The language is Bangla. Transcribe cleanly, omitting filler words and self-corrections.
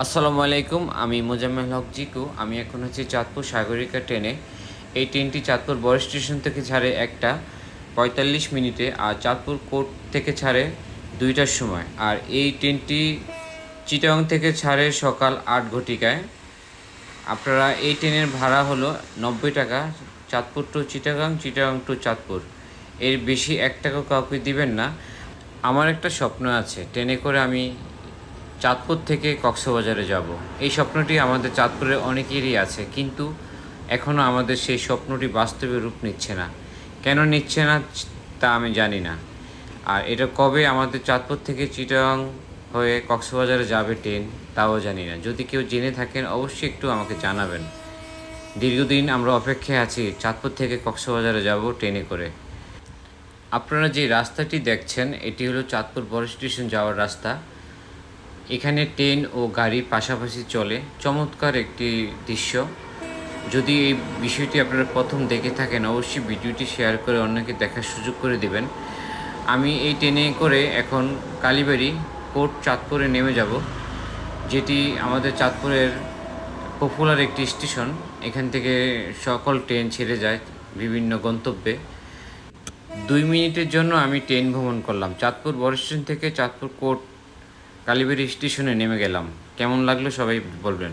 আসসালামু আলাইকুম, আমি মোজাম্মেল হক জিকু। আমি এখন চাঁদপুর সাগরিকা ট্রেনে। এই ট্রেনটি চাঁদপুর বড় স্টেশন থেকে ছাড়ে 1টা 45 মিনিটে, আর চাঁদপুর কোর্ট থেকে ছাড়ে 2টার সময়। আর এই ট্রেনটি চিটাগাং থেকে ছাড়ে সকাল 8 ঘটিকায়। আপনারা এই ট্রেনের ভাড়া হলো 90 টাকা, চাঁদপুর টু চিটাগাং, চিটাগাং টু চাঁদপুর। এর বেশি 1 টাকাও কাউকে দিবেন না। আমার একটা স্বপ্ন আছে, ট্রেনে করে আমি চাঁদপুর থেকে কক্সবাজারে যাব। এই স্বপ্নটি আমাদের চাঁদপুরের অনেকেরই আছে, কিন্তু এখনও আমাদের সেই স্বপ্নটি বাস্তবে রূপ নিচ্ছে না। কেন নিচ্ছে না তা আমি জানি না। আর এটা কবে আমাদের চাঁদপুর থেকে চিটাগাং হয়ে কক্সবাজারে যাবে ট্রেন, তাও জানি না। যদি কেউ জেনে থাকেন অবশ্যই একটু আমাকে জানাবেন। দীর্ঘদিন আমরা অপেক্ষায় আছি চাঁদপুর থেকে কক্সবাজারে যাব ট্রেনে করে। আপনারা যে রাস্তাটি দেখছেন এটি হলো চাঁদপুর বড় স্টেশন যাওয়ার রাস্তা। এখানে ট্রেন ও গাড়ি পাশাপাশি চলে, চমৎকার একটি দৃশ্য। যদি এই বিষয়টি আপনারা প্রথম দেখে থাকেন অবশ্যই ভিডিওটি শেয়ার করে অন্যকে দেখার সুযোগ করে দেবেন। আমি এই ট্রেনে করে এখন কালীবাড়ি কোর্ট চাঁদপুরে নেমে যাব, যেটি আমাদের চাঁদপুরের পপুলার একটি স্টেশন। এখান থেকে সকল ট্রেন ছেড়ে যায় বিভিন্ন গন্তব্যে। 2 মিনিটের জন্য আমি ট্রেন ভ্রমণ করলাম, চাঁদপুর বড় স্টেশন থেকে চাঁদপুর কোর্ট কালীবাড়ি স্টেশনে নেমে গেলাম। কেমন লাগলো সবাই বলবেন।